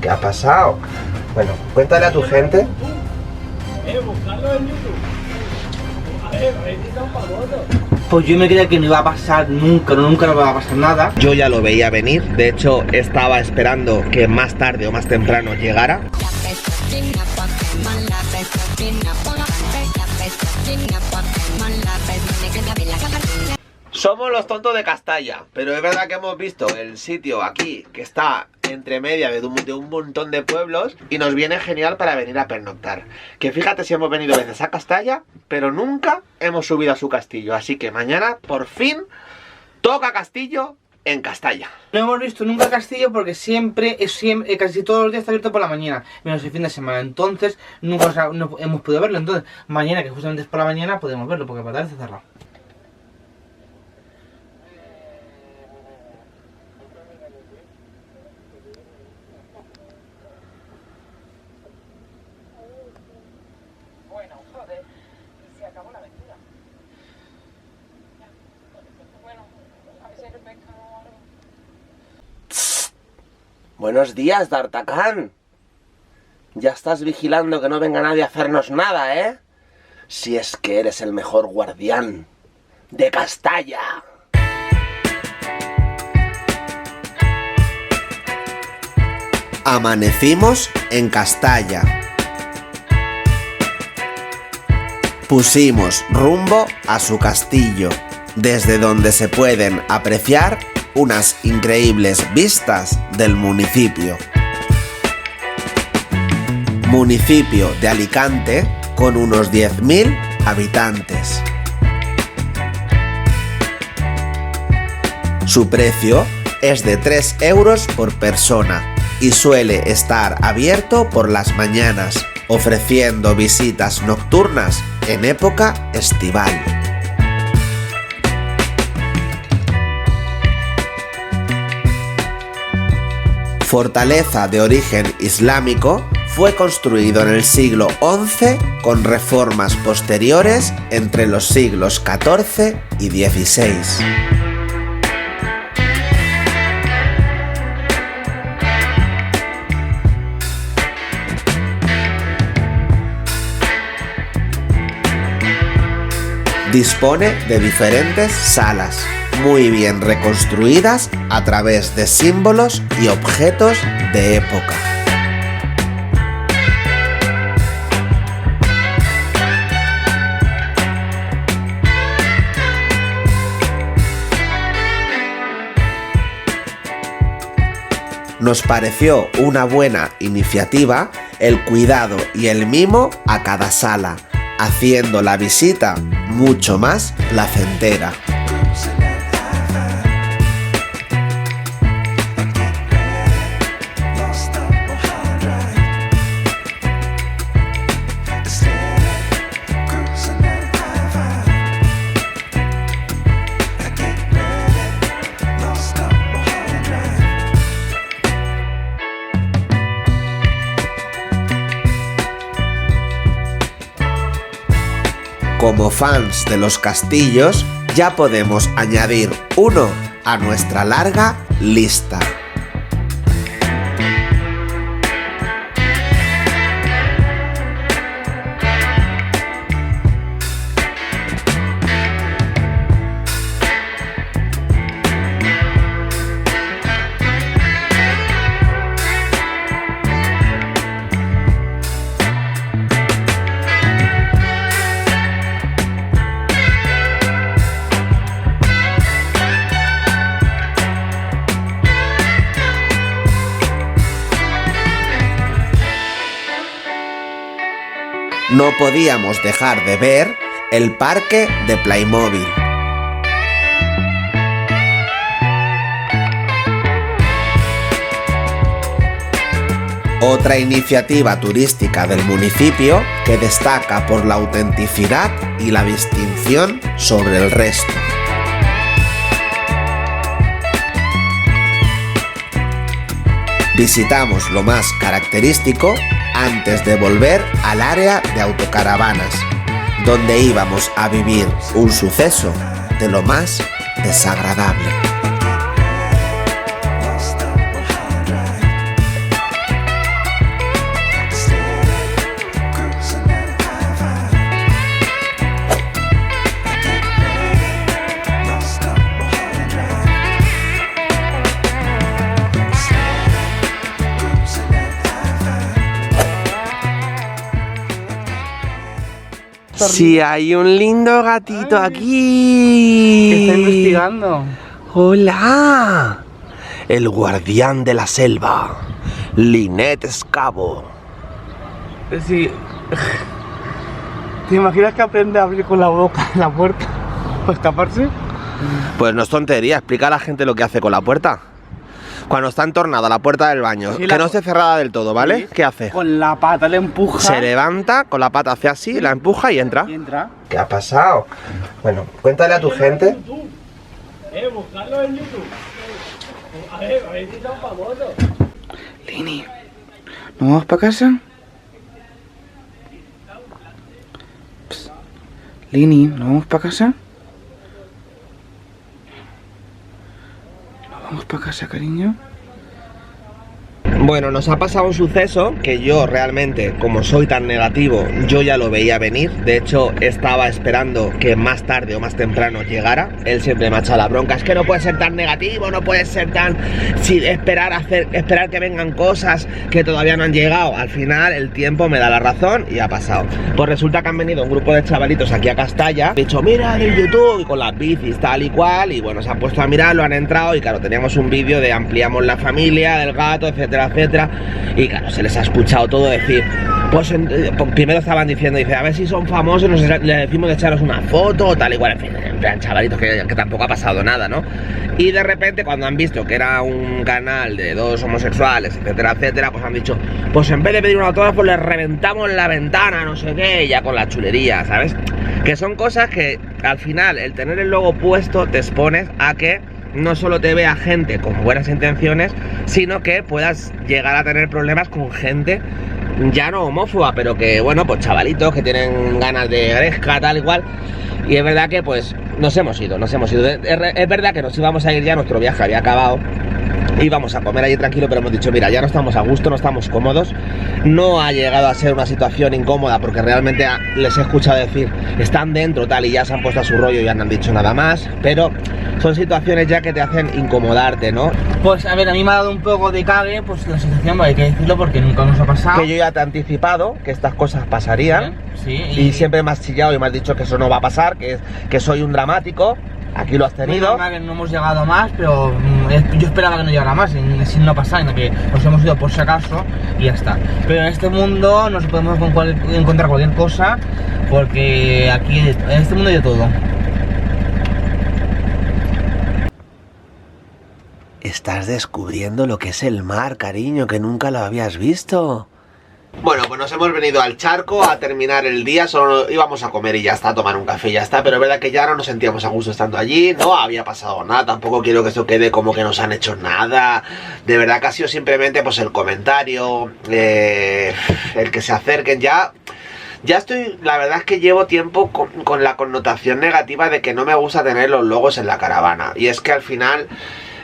¿Qué ha pasado? Bueno, cuéntale a tu gente. Buscarlo en YouTube. A ver, un famoso. Pues yo me creía que no iba a pasar nunca no va a pasar nada. Yo ya lo veía venir, de hecho estaba esperando que más tarde o más temprano llegara. Somos los tontos de Castalla, pero es verdad que hemos visto el sitio aquí, que está entre media de un montón de pueblos, y nos viene genial para venir a pernoctar. Que fíjate si hemos venido veces a Castalla, pero nunca hemos subido a su castillo, así que mañana, por fin, toca castillo en Castalla. No hemos visto nunca castillo porque siempre, casi todos los días está abierto por la mañana, menos el fin de semana, entonces nunca no hemos podido verlo, entonces mañana, que justamente es por la mañana, podemos verlo, porque para tarde está cerrado. Buenos días, D'Artagnan. Ya estás vigilando que no venga nadie a hacernos nada, ¿eh? Si es que eres el mejor guardián de Castalla. Amanecimos en Castalla. Pusimos rumbo a su castillo, desde donde se pueden apreciar unas increíbles vistas del municipio. Municipio de Alicante con unos 10.000 habitantes. Su precio es de 3 euros por persona y suele estar abierto por las mañanas, ofreciendo visitas nocturnas en época estival. Fortaleza de origen islámico, fue construido en el siglo XI con reformas posteriores entre los siglos XIV y XVI. Dispone de diferentes salas, muy bien reconstruidas a través de símbolos y objetos de época. Nos pareció una buena iniciativa el cuidado y el mimo a cada sala, haciendo la visita mucho más placentera. Como fans de los castillos, ya podemos añadir uno a nuestra larga lista. No podíamos dejar de ver el parque de Playmobil. Otra iniciativa turística del municipio que destaca por la autenticidad y la distinción sobre el resto. Visitamos lo más característico antes de volver al área de autocaravanas, donde íbamos a vivir un suceso de lo más desagradable. Sí, hay un lindo gatito Ay, aquí. Que está investigando. ¡Hola! El guardián de la selva, Linet Escabo. Sí. ¿Te imaginas que aprende a abrir con la boca la puerta para escaparse? Pues no es tontería, explica a la gente lo que hace con la puerta. Cuando está entornada la puerta del baño, Sí, que la- no esté cerrada del todo, ¿vale? Sí. ¿Qué hace? Con la pata le empuja. Se levanta, con la pata hace así, la empuja y entra. Y entra. ¿Qué ha pasado? Bueno, cuéntale a tu gente. YouTube. Buscarlo en YouTube. A ver si son famosos. Lini, ¿no vamos para casa? Psst. Lini, ¿no vamos para casa? ¿No vamos para casa, cariño? Bueno, nos ha pasado un suceso que yo realmente, como soy tan negativo, yo ya lo veía venir. De hecho, estaba esperando que más tarde o más temprano llegara. Él siempre me ha echado la bronca. Es que no puedes ser tan negativo, no puedes ser tan... Sí, esperar que vengan cosas que todavía no han llegado. Al final, el tiempo me da la razón y ha pasado. Pues resulta que han venido un grupo de chavalitos aquí a Castalla. Han dicho, mira el YouTube, y con las bicis tal y cual. Y bueno, se han puesto a mirarlo, han entrado y claro, teníamos un vídeo de ampliamos la familia, del gato, etcétera, etcétera, y claro, se les ha escuchado todo decir, pues primero estaban diciendo, dice, a ver si son famosos, le decimos de echaros una foto, tal y cual, en fin, en plan, chavalitos, que tampoco ha pasado nada, ¿no? Y de repente, cuando han visto que era un canal de dos homosexuales, etcétera, etcétera, pues han dicho, pues en vez de pedir un autógrafo, les reventamos la ventana, no sé qué, ya con la chulería, ¿sabes? Que son cosas que, al final, el tener el logo puesto, te expones a que no solo te vea gente con buenas intenciones, sino que puedas llegar a tener problemas con gente ya no homófoba, pero que, bueno, pues chavalitos que tienen ganas de gresca, tal y cual. Y es verdad que, pues, nos hemos ido. Es verdad que nos íbamos a ir ya, nuestro viaje había acabado. Íbamos a comer allí tranquilo, pero hemos dicho, mira, ya no estamos a gusto, no estamos cómodos. No ha llegado a ser una situación incómoda porque realmente les he escuchado decir, están dentro tal y ya se han puesto a su rollo y ya no han dicho nada más. Pero son situaciones ya que te hacen incomodarte, ¿no? Pues a ver, a mí me ha dado un poco de cague, pues la situación, hay que decirlo porque nunca nos ha pasado. Que yo ya te he anticipado que estas cosas pasarían. Sí, Y siempre me has chillado y me has dicho que eso no va a pasar, que soy un dramático. Aquí lo has tenido. Que no hemos llegado más, pero yo esperaba que no llegara más, sin no pasar, en que nos hemos ido por si acaso y ya está. Pero en este mundo nos podemos encontrar cualquier cosa, porque aquí en este mundo hay de todo. Estás descubriendo lo que es el mar, cariño, que nunca lo habías visto. Bueno, pues nos hemos venido al charco a terminar el día, solo íbamos a comer y ya está, a tomar un café y ya está, pero es verdad que ya no nos sentíamos a gusto estando allí, no había pasado nada, tampoco quiero que esto quede como que nos han hecho nada, de verdad que ha sido simplemente pues el comentario, el que se acerquen ya estoy, la verdad es que llevo tiempo con la connotación negativa de que no me gusta tener los logos en la caravana, y es que al final...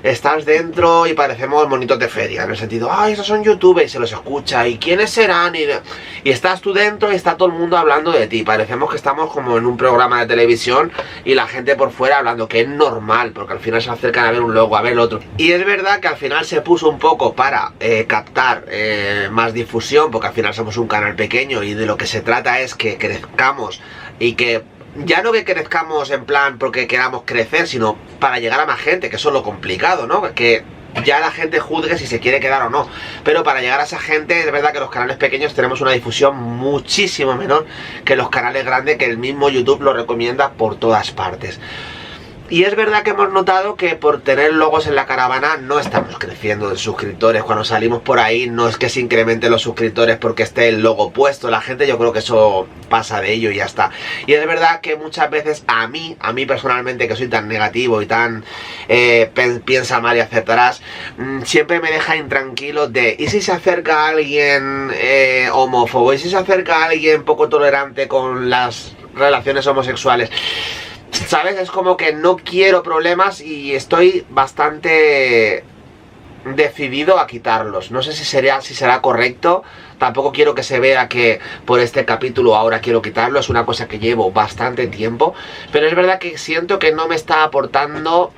Estás dentro y parecemos monitos de feria, en el sentido, ay, esos son youtubers, y se los escucha, y quiénes serán, y estás tú dentro y está todo el mundo hablando de ti, parecemos que estamos como en un programa de televisión y la gente por fuera hablando, que es normal, porque al final se acercan a ver un logo, a ver el otro, y es verdad que al final se puso un poco para captar más difusión, porque al final somos un canal pequeño y de lo que se trata es que crezcamos y que ya no que crezcamos en plan porque queramos crecer, sino para llegar a más gente, que eso es lo complicado, ¿no? Que ya la gente juzgue si se quiere quedar o no. Pero para llegar a esa gente, es verdad que los canales pequeños tenemos una difusión muchísimo menor que los canales grandes, que el mismo YouTube lo recomienda por todas partes. Y es verdad que hemos notado que por tener logos en la caravana no estamos creciendo en suscriptores. Cuando salimos por ahí no es que se incrementen los suscriptores porque esté el logo puesto. La gente, yo creo que eso pasa de ello y ya está. Y es verdad que muchas veces a mí personalmente, que soy tan negativo y tan piensa mal y aceptarás, siempre me deja intranquilo de ¿y si se acerca alguien homófobo? ¿Y si se acerca alguien poco tolerante con las relaciones homosexuales? ¿Sabes? Es como que no quiero problemas y estoy bastante decidido a quitarlos. No sé si será correcto. Tampoco quiero que se vea que por este capítulo ahora quiero quitarlo. Es una cosa que llevo bastante tiempo. Pero es verdad que siento que no me está aportando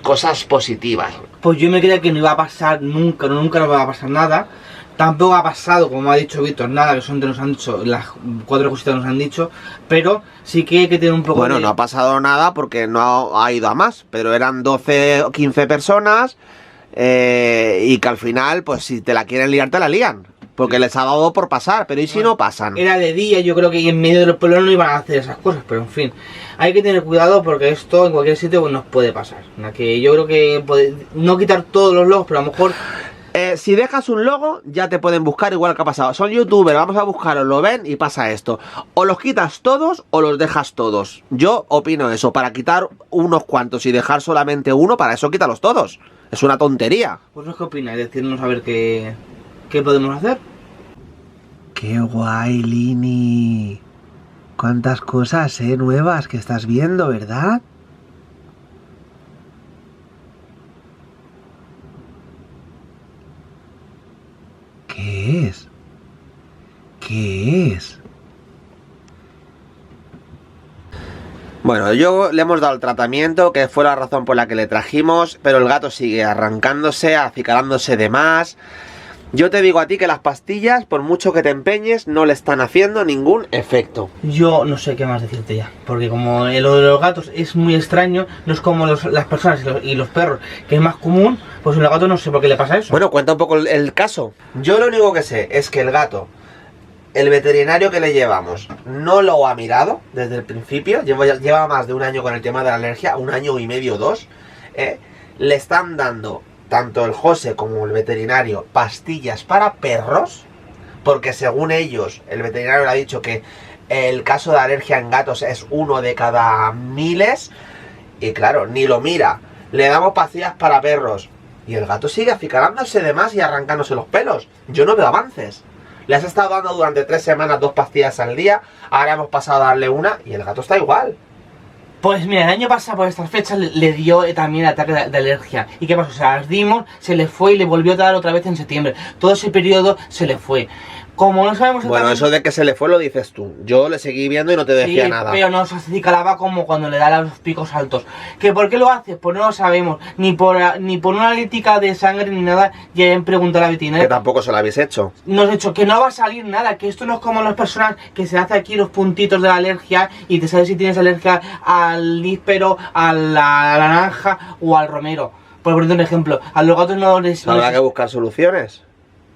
cosas positivas. Pues yo me creía que no iba a pasar nunca no va a pasar nada. Tampoco ha pasado, como ha dicho Víctor, nada, que son que nos han dicho, las 4 cositas nos han dicho, pero sí que hay que tener un poco Bueno, no ha pasado nada porque no ha ido a más, pero eran 12 o 15 personas y que al final, pues si te la quieren liar, te la lían. Porque les ha dado por pasar, pero ¿y si no pasan? Era de día, yo creo que en medio de los pueblos no iban a hacer esas cosas, pero en fin. Hay que tener cuidado porque esto en cualquier sitio pues, nos puede pasar. Que yo creo que no quitar todos los logos, pero a lo mejor... si dejas un logo, ya te pueden buscar igual que ha pasado. Son youtubers, vamos a buscarlos, lo ven y pasa esto. O los quitas todos o los dejas todos. Yo opino eso, para quitar unos cuantos y dejar solamente uno, para eso quítalos todos. Es una tontería. Pues ¿qué opináis? Decirnos a ver qué podemos hacer. Qué guay, Lini. Cuántas cosas, nuevas que estás viendo, ¿verdad? ¿Qué es? ¿Qué es? Bueno, le hemos dado el tratamiento, que fue la razón por la que le trajimos, pero el gato sigue arrancándose, acicalándose de más. Yo te digo a ti que las pastillas, por mucho que te empeñes, no le están haciendo ningún efecto. Yo no sé qué más decirte ya, porque como lo de los gatos es muy extraño, no es como las personas y los perros, que es más común, pues el gato no sé por qué le pasa eso. Bueno, cuenta un poco el caso. Yo lo único que sé es que el gato, el veterinario que le llevamos, no lo ha mirado desde el principio. Lleva más de un año con el tema de la alergia, 1 año y medio, 2. Le están dando, tanto el José como el veterinario, pastillas para perros, porque según ellos, el veterinario le ha dicho que el caso de alergia en gatos es 1 de cada miles, y claro, ni lo mira. Le damos pastillas para perros, y el gato sigue acicalándose de más y arrancándose los pelos. Yo no veo avances. Le has estado dando durante 3 semanas 2 pastillas al día, ahora hemos pasado a darle 1 y el gato está igual. Pues mira, el año pasado por estas fechas le dio también ataque de alergia. ¿Y qué pasó? O sea, las dimos, se le fue y le volvió a dar otra vez en septiembre. Todo ese periodo se le fue. Como no sabemos... Bueno, eso de que se le fue lo dices tú. Yo le seguí viendo y no te decía nada. Pero no se acicalaba como cuando le da los picos altos. ¿Que por qué lo hace? Pues no lo sabemos. Ni por una analítica de sangre ni nada. Ya he preguntado a la veterinaria. Que tampoco se lo habéis hecho. Nos ha dicho que no va a salir nada. Que esto no es como las personas que se hace aquí los puntitos de la alergia y te sabes si tienes alergia al níspero, a la naranja o al romero. Por ponerte un ejemplo. A los gatos no les... Habrá que buscar soluciones.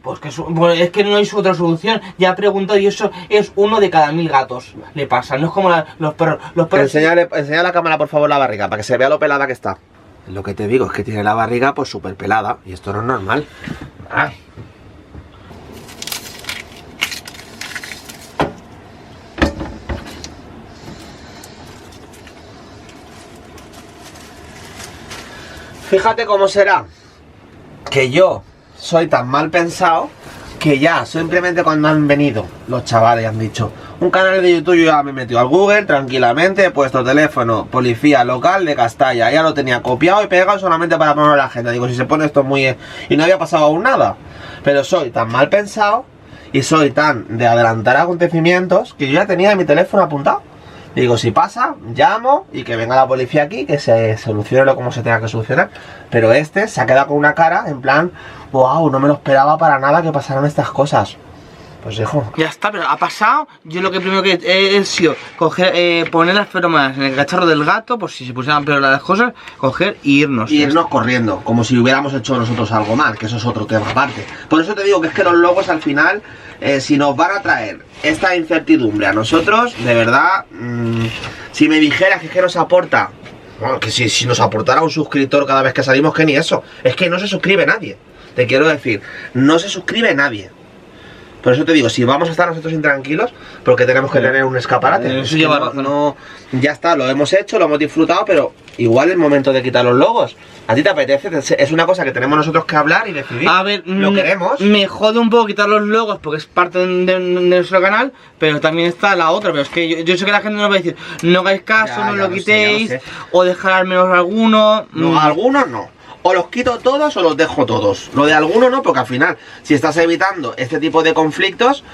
Pues que es que no hay otra solución. Ya he preguntado y eso es 1 de cada 1000 gatos. Le pasa, no es como los perros. Los perros... Enseña a la cámara por favor la barriga, para que se vea lo pelada que está. Lo que te digo es que tiene la barriga pues súper pelada. Y esto no es normal. Ay. Fíjate cómo será que yo soy tan mal pensado que ya simplemente cuando han venido los chavales y han dicho un canal de YouTube, yo ya me he metido al Google tranquilamente, he puesto teléfono policía local de Castalla, ya lo tenía copiado y pegado solamente para ponerlo en la agenda. Digo, si se pone esto muy... y no había pasado aún nada, pero soy tan mal pensado y soy tan de adelantar acontecimientos que yo ya tenía en mi teléfono apuntado. Digo, si pasa, llamo y que venga la policía aquí, que se solucione lo como se tenga que solucionar. Pero este se ha quedado con una cara en plan, wow, no me lo esperaba para nada que pasaran estas cosas. Pues hijo. Ya está, pero ha pasado. Yo lo que primero que he sido coger, poner las feromonas en el cacharro del gato, por si se pusieran peor las cosas, coger y irnos. Y irnos corriendo, como si hubiéramos hecho nosotros algo mal, que eso es otro tema aparte. Por eso te digo que es que los logos al final, si nos van a traer esta incertidumbre a nosotros, de verdad, si me dijeras que nos aporta, bueno, que si nos aportara un suscriptor cada vez que salimos, que ni eso, es que no se suscribe nadie. Te quiero decir, no se suscribe nadie. Por eso te digo, si vamos a estar nosotros intranquilos, porque tenemos que tener un escaparate. Eso lleva razón. Ya está, lo hemos hecho, lo hemos disfrutado, pero igual es momento de quitar los logos. ¿A ti te apetece? Es una cosa que tenemos nosotros que hablar y decidir. A ver, lo queremos. Me jode un poco quitar los logos porque es parte de nuestro canal, pero también está la otra. Pero es que yo sé que la gente nos va a decir, no hagáis caso, no lo quitéis, o dejar al menos alguno. No, algunos no. o los quito todos o los dejo todos. Lo de alguno no, porque al final, si estás evitando este tipo de conflictos,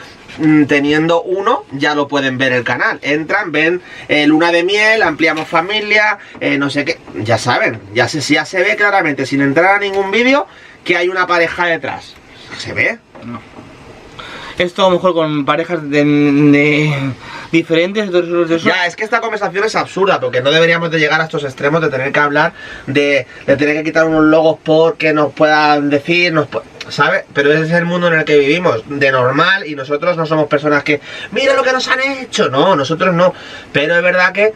teniendo uno, ya lo pueden ver el canal. Entran, ven luna de miel, ampliamos familia, no sé qué. Ya saben, ya se ve claramente, sin entrar a ningún vídeo, que hay una pareja detrás. ¿Se ve? No. Esto a lo mejor con parejas de diferentes. Ya, es que esta conversación es absurda, porque no deberíamos de llegar a estos extremos de tener que hablar de tener que quitar unos logos porque nos puedan decir, ¿sabes? Pero ese es el mundo en el que vivimos, de normal, y nosotros no somos personas que mira lo que nos han hecho, no, nosotros no. Pero es verdad que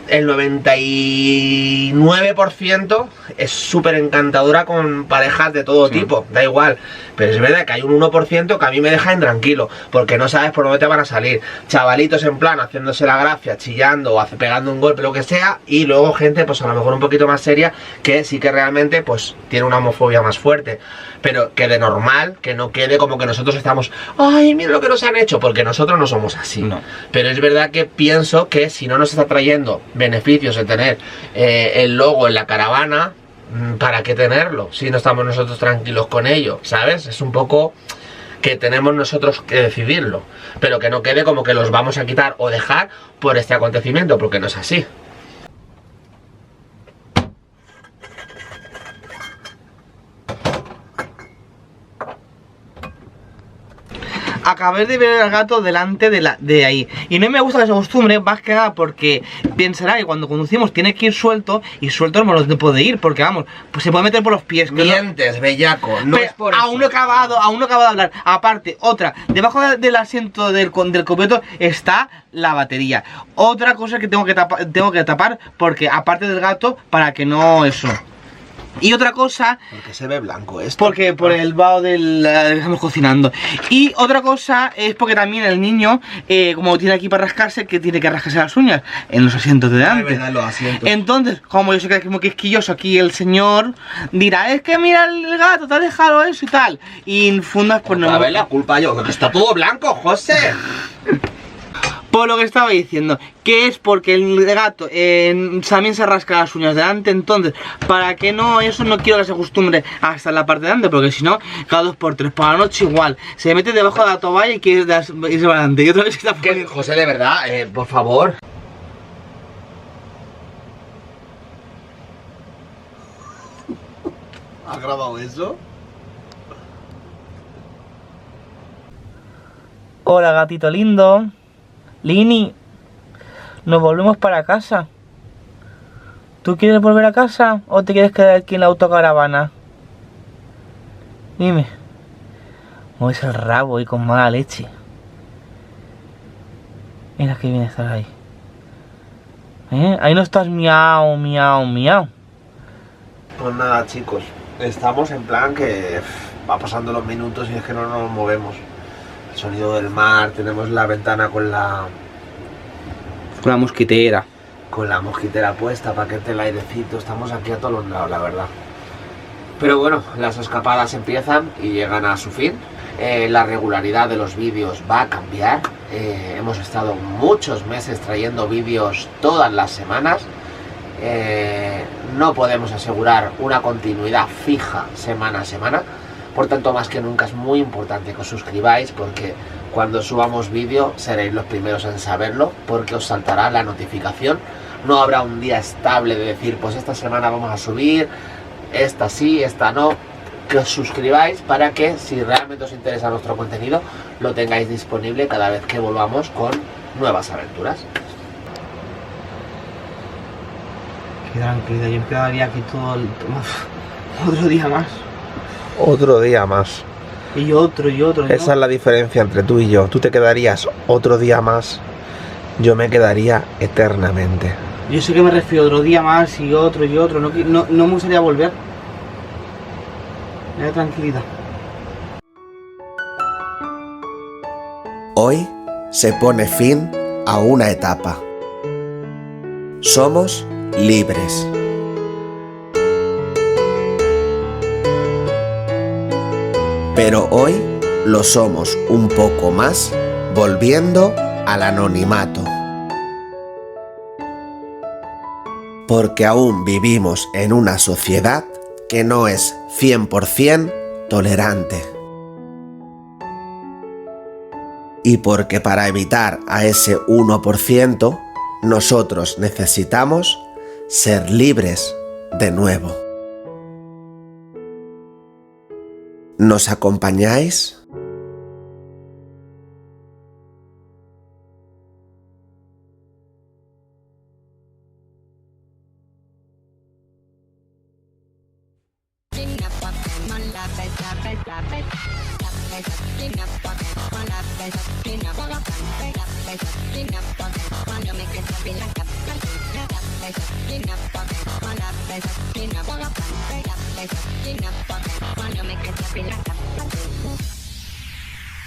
el 99% es súper encantadora con parejas de todo tipo, da igual. Pero es verdad que hay un 1% que a mí me deja intranquilo, porque no sabes por dónde te van a salir. Chavalitos en plan haciéndose la gracia, chillando o pegando un golpe, lo que sea. Y luego gente pues a lo mejor un poquito más seria, que sí que realmente pues tiene una homofobia más fuerte. Pero que de normal, que no quede como que nosotros estamos, ay, mira lo que nos han hecho, porque nosotros no somos así. No. Pero es verdad que pienso que si no nos está trayendo beneficios de tener el logo en la caravana, ¿para qué tenerlo? Si no estamos nosotros tranquilos con ello, ¿sabes? Es un poco que tenemos nosotros que decidirlo, pero que no quede como que los vamos a quitar o dejar por este acontecimiento, porque no es así. Acabé de ver al gato delante de ahí. Y no me gusta esa costumbre, más que nada porque pensará que cuando conducimos tiene que ir suelto, y suelto no lo puede ir, porque vamos, pues se puede meter por los pies. Mientes, bellaco, no pero es por aún no he acabado de hablar. Aparte, otra, debajo del asiento del copiloto está la batería. Otra cosa que tengo que tapar, porque aparte del gato, para que no eso. Y otra cosa, porque se ve blanco esto. porque por el vaho del estamos cocinando. Y otra cosa es porque también el niño, como tiene aquí para rascarse, que tiene que rascarse las uñas en los asientos de delante. Verdad, los asientos. Entonces, como yo sé que es muy quisquilloso aquí el señor, dirá, es que mira el gato, te ha dejado eso y tal. Y fundas pues no. A ver, la culpa yo, que está todo blanco, José. Por lo que estaba diciendo, que es porque el gato también se rasca las uñas delante. Entonces, para que no, eso no quiero que se acostumbre hasta la parte de delante, porque si no, cada 2x3 por la noche igual se mete debajo de la toalla y quiere irse para adelante. Y otra vez está Que, José, de verdad, por favor. ¿Has grabado eso? Hola, gatito lindo. Lini, nos volvemos para casa. ¿Tú quieres volver a casa o te quieres quedar aquí en la autocaravana? Dime. Mueves el rabo y con mala leche. Mira que bien estar ahí. Ahí no estás miau, miau, miau. Pues nada, chicos, estamos en plan que va pasando los minutos y es que no nos movemos. El sonido del mar, tenemos la ventana con la mosquitera. Con la mosquitera puesta para que esté el airecito. Estamos aquí a todos los lados, la verdad. Pero bueno, las escapadas empiezan y llegan a su fin. La regularidad de los vídeos va a cambiar. Hemos estado muchos meses trayendo vídeos todas las semanas. No podemos asegurar una continuidad fija semana a semana. Por tanto, más que nunca es muy importante que os suscribáis, porque cuando subamos vídeo seréis los primeros en saberlo, porque os saltará la notificación. No habrá un día estable de decir, pues esta semana vamos a subir, esta sí, esta no. Que os suscribáis para que, si realmente os interesa nuestro contenido, lo tengáis disponible cada vez que volvamos con nuevas aventuras. Qué tranquilidad, yo me quedaría aquí todo otro día más. Otro día más. Y otro. Esa es la diferencia entre tú y yo. Tú te quedarías otro día más, yo me quedaría eternamente. Yo sé que me refiero a otro día más y otro. No me gustaría volver. Me da tranquilidad. Hoy se pone fin a una etapa. Somos libres. Pero hoy lo somos un poco más, volviendo al anonimato. Porque aún vivimos en una sociedad que no es 100% tolerante. Y porque para evitar a ese 1%, nosotros necesitamos ser libres de nuevo. ¿Nos acompañáis? Cuando me